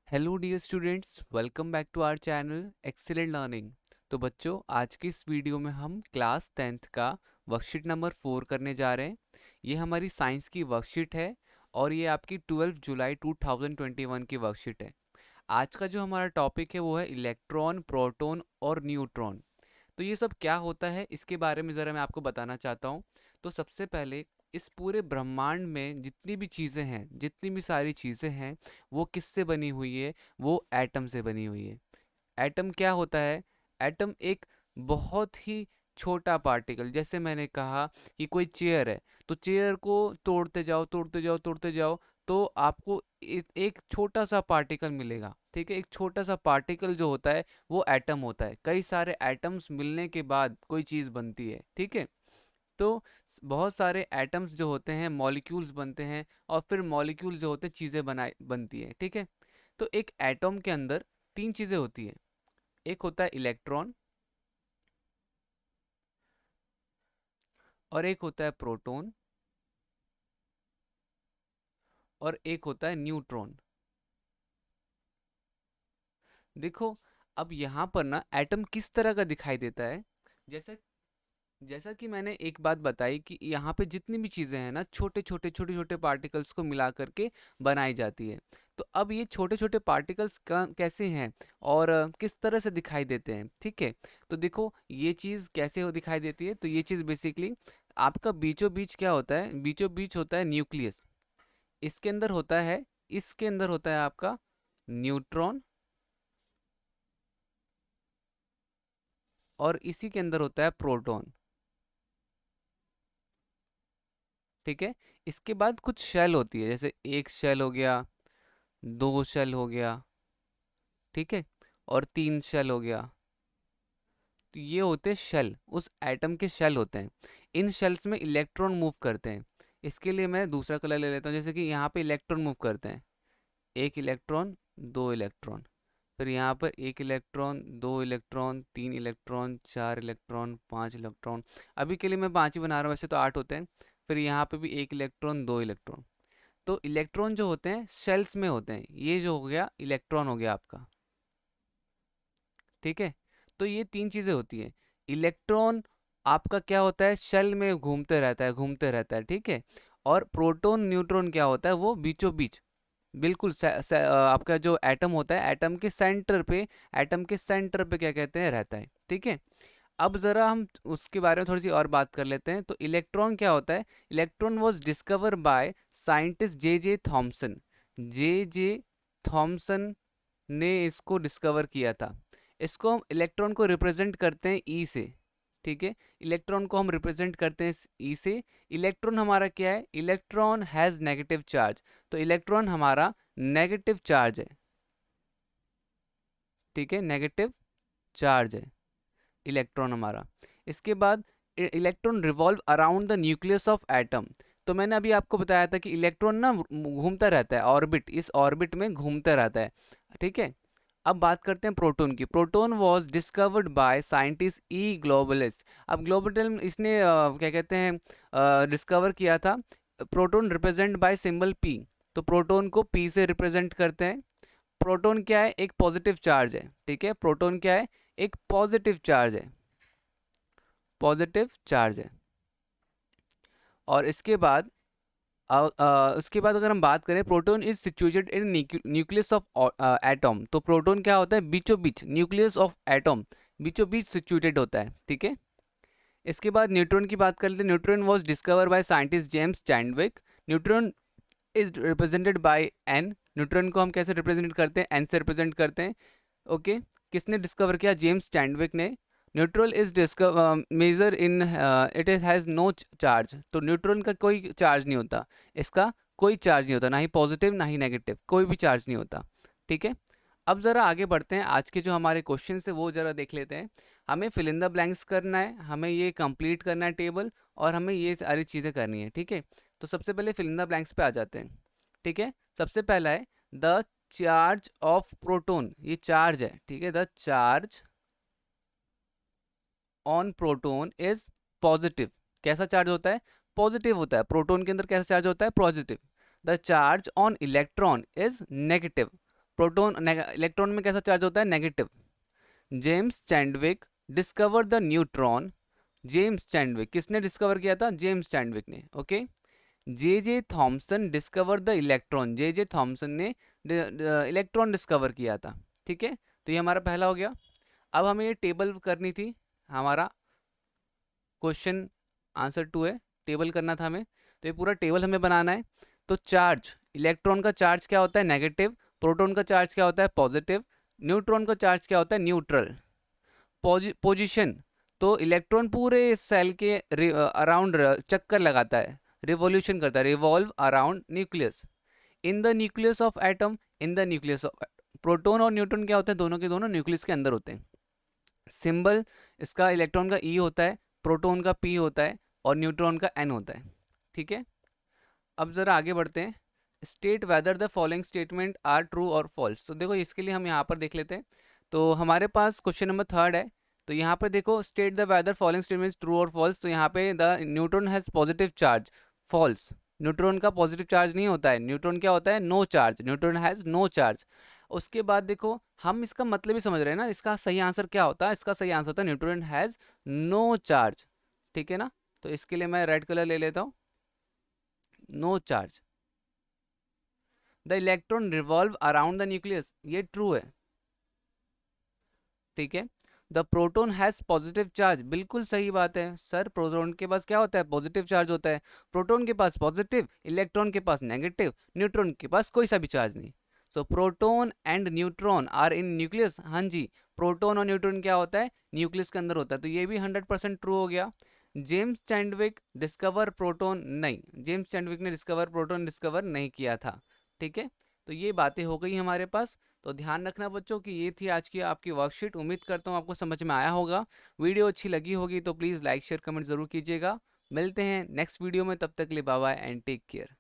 Hello dear students, welcome back to our channel excellent learning. तो बच्चों, आज की इस वीडियो में हम क्लास 10th का वर्कशीट नंबर 4 करने जा रहे हैं। ये हमारी साइंस की वर्कशीट है और ये आपकी 12 जुलाई 2021 की वर्कशीट है। आज का जो हमारा टॉपिक है वो है इलेक्ट्रॉन, प्रोटॉन और न्यूट्रॉन। तो ये सब क्या होता है इसके बारे में ज़रा मैं आपको बताना चाहता हूँ। तो सबसे पहले, इस पूरे ब्रह्मांड में जितनी भी चीज़ें हैं, जितनी भी सारी चीज़ें हैं, वो किससे बनी हुई है? वो एटम से बनी हुई है। एटम क्या होता है? एटम एक बहुत ही छोटा पार्टिकल, जैसे मैंने कहा कि कोई चेयर है, तो चेयर को तोड़ते जाओ तोड़ते जाओ तोड़ते जाओ, तो आपको एक छोटा सा पार्टिकल मिलेगा। ठीक है, एक छोटा सा पार्टिकल जो होता है वो एटम होता है। कई सारे एटम्स मिलने के बाद कोई चीज़ बनती है। ठीक है, तो बहुत सारे एटम्स जो होते हैं मॉलिक्यूल्स बनते हैं, और फिर मॉलिक्यूल जो होते हैं चीज़ें बनाई बनती है। ठीक है, तो एक एटम के अंदर तीन चीज़ें होती है। एक होता है इलेक्ट्रॉन, और एक होता है प्रोटॉन, और एक होता है न्यूट्रॉन। देखो, अब यहाँ पर ना एटम किस तरह का दिखाई देता है। जैसे जैसा कि मैंने एक बात बताई कि यहाँ पे जितनी भी चीज़ें हैं ना, छोटे छोटे पार्टिकल्स को मिला करके बनाई जाती है। तो अब ये छोटे छोटे पार्टिकल्स कैसे हैं और किस तरह से दिखाई देते हैं। ठीक है, तो देखो ये चीज़ कैसे हो दिखाई देती है। तो ये चीज़ बेसिकली आपका बीचों बीच क्या होता है, बीचों बीच होता है न्यूक्लियस। इसके अंदर होता है इसके अंदर होता है आपका न्यूट्रॉन, और इसी के अंदर होता है प्रोटॉन। ठीक है, इसके बाद कुछ शेल होती है, जैसे एक शेल हो गया, दो शेल हो गया, ठीक है, और तीन शेल हो गया। तो ये होते हैं शेल, उस एटम के शेल होते हैं। इन शेल्स में इलेक्ट्रॉन मूव करते हैं। इसके लिए मैं दूसरा कलर ले लेता हूँ, जैसे कि यहाँ पे इलेक्ट्रॉन मूव करते हैं। एक इलेक्ट्रॉन, दो इलेक्ट्रॉन, फिर यहाँ पर एक इलेक्ट्रॉन, दो इलेक्ट्रॉन, तीन इलेक्ट्रॉन, चार इलेक्ट्रॉन, पांच इलेक्ट्रॉन। अभी के लिए मैं पांच ही बना रहा हूँ, वैसे तो आठ होते हैं। फिर यहाँ पे भी एक इलेक्ट्रॉन, दो इलेक्ट्रॉन। तो इलेक्ट्रॉन जो होते हैं शेल्स में होते हैं। ये जो हो गया इलेक्ट्रॉन हो गया आपका। ठीक है, तो ये तीन चीज़ें होती हैं। इलेक्ट्रॉन आपका क्या होता है, शेल में घूमते रहता है, घूमते रहता है। ठीक है, और प्रोटॉन न्यूट्रॉन क्या होता है, वो बीचों बीच बिल्कुल आपका जो एटम होता है, एटम के सेंटर पे क्या कहते हैं, रहता है। ठीक है, अब ज़रा हम उसके बारे में थोड़ी सी और बात कर लेते हैं। तो इलेक्ट्रॉन क्या होता है? Electron was discover by scientist J J Thomson. J J Thomson ने इसको डिस्कवर किया था। इसको हम इलेक्ट्रॉन को रिप्रेजेंट करते हैं ई से। ठीक है, इलेक्ट्रॉन को हम रिप्रेजेंट करते हैं ई से। इलेक्ट्रॉन हमारा क्या है? Electron has negative charge. तो इलेक्ट्रॉन हमारा नेगेटिव चार्ज है। ठीक है, नेगेटिव चार्ज है इलेक्ट्रॉन हमारा। इसके बाद electron revolve around the nucleus of atom. तो मैंने अभी आपको बताया था कि इलेक्ट्रॉन ना घूमता रहता है, ऑर्बिट, इस ऑर्बिट में घूमता रहता है। ठीक है, अब बात करते हैं प्रोटॉन की। Proton was discovered by scientist E ग्लोबलिस। अब ग्लोबल इसने क्या कहते हैं डिस्कवर किया था। Proton represent by symbol P. तो प्रोटॉन को पी से रिप्रेजेंट करते हैं। प्रोटॉन क्या है? एक पॉजिटिव चार्ज है। ठीक है, प्रोटॉन क्या है? एक पॉजिटिव चार्ज है, पॉजिटिव चार्ज है। और उसके बाद अगर हम बात करें, proton is situated in nucleus of atom. तो प्रोटॉन क्या होता है? बीचों बीच, न्यूक्लियस ऑफ एटम बीचों बीच सिचुएटेड होता है। ठीक है, इसके बाद न्यूट्रॉन की बात कर लेते हैं। Neutron was discover by scientist James Chadwick. Neutron is represented by N. Neutron को हम कैसे रिप्रेजेंट करते हैं? एन से रिप्रेजेंट करते हैं। ओके, किसने डिस्कवर किया? जेम्स चैडविक ने। Neutral is discover major in it is has no charge. तो न्यूट्रॉन का कोई चार्ज नहीं होता, इसका कोई चार्ज नहीं होता, ना ही पॉजिटिव ना ही नेगेटिव, कोई भी चार्ज नहीं होता। ठीक है, अब ज़रा आगे बढ़ते हैं। आज के जो हमारे क्वेश्चन है वो ज़रा देख लेते हैं। हमें फिल इन द ब्लैंक्स करना है, हमें ये कंप्लीट करना है टेबल, और हमें ये सारी चीज़ें करनी है। ठीक है, तो सबसे पहले फिल इन द ब्लैंक्स पे आ जाते हैं। ठीक है, सबसे पहला है द चार्ज ऑफ प्रोटॉन। ये चार्ज है। ठीक है, the charge on proton is positive. कैसा चार्ज होता है? पॉजिटिव होता है। प्रोटॉन के अंदर कैसा चार्ज होता है? Positive. The charge on electron is negative. Proton electron में कैसा चार्ज होता है, negative. James Chadwick discover the neutron. James Chadwick किसने डिस्कवर किया था, जेम्स चैडविक ने, okay. J J Thomson discover the electron. J J Thomson ने electron discover किया था, ठीक है। तो ये हमारा पहला हो गया। अब हमें ये टेबल करनी थी, हमारा क्वेश्चन आंसर 2 है, टेबल करना था हमें। तो ये पूरा टेबल हमें बनाना है। तो चार्ज, इलेक्ट्रॉन का चार्ज क्या होता है, नेगेटिव। प्रोटॉन का चार्ज क्या होता है, पॉजिटिव। न्यूट्रॉन का चार्ज क्या होता है, न्यूट्रल। पोजीशन, तो इलेक्ट्रॉन पूरे सेल के अराउंड चक्कर लगाता है, रिवॉल्यूशन करता है, revolve around nucleus. In the nucleus of atom, in the nucleus of proton और न्यूट्रॉन क्या होते हैं, दोनों के दोनों न्यूक्लियस के अंदर होते हैं। सिंबल इसका इलेक्ट्रॉन का ई होता है, प्रोटॉन का पी होता है और न्यूट्रॉन का एन होता है, ठीक है। अब ज़रा आगे बढ़ते हैं। State whether the following statement are true और फॉल्स। तो देखो इसके लिए हम यहाँ पर देख लेते हैं। तो हमारे पास क्वेश्चन नंबर 3 है। तो यहाँ पर देखो, state the whether following statement true और फॉल्स। तो यहाँ पे the neutron has positive charge, false. Neutron का पॉजिटिव चार्ज नहीं होता है, न्यूट्रॉन क्या होता है, no charge, neutron has no charge. उसके बाद देखो, हम इसका मतलब ही समझ रहे हैं ना, इसका सही आंसर क्या होता है, इसका सही आंसर होता है न्यूट्रॉन हैज़ नो चार्ज, ठीक है ना। तो इसके लिए मैं रेड कलर ले लेता हूँ, no charge. The electron revolve around the nucleus, ये ट्रू है, ठीक है। The proton has positive charge, बिल्कुल सही बात है सर, प्रोटॉन के पास क्या होता है, पॉजिटिव चार्ज होता है। प्रोटॉन के पास पॉजिटिव, इलेक्ट्रॉन के पास नेगेटिव, न्यूट्रॉन के पास कोई सा भी चार्ज नहीं। So proton and neutron are in nucleus. हाँ जी, प्रोटॉन और न्यूट्रॉन क्या होता है, न्यूक्लियस के अंदर होता है। तो ये भी 100% ट्रू हो गया। जेम्स चैडविक डिस्कवर प्रोटॉन, नहीं, जेम्स चैडविक ने प्रोटॉन डिस्कवर नहीं किया था, ठीक है। तो ये बातें हो गई हमारे पास। तो ध्यान रखना बच्चों कि ये थी आज की आपकी वर्कशीट। उम्मीद करता हूँ आपको समझ में आया होगा। वीडियो अच्छी लगी होगी तो प्लीज़ लाइक शेयर कमेंट ज़रूर कीजिएगा। मिलते हैं नेक्स्ट वीडियो में, तब तक के लिए bye bye and take care.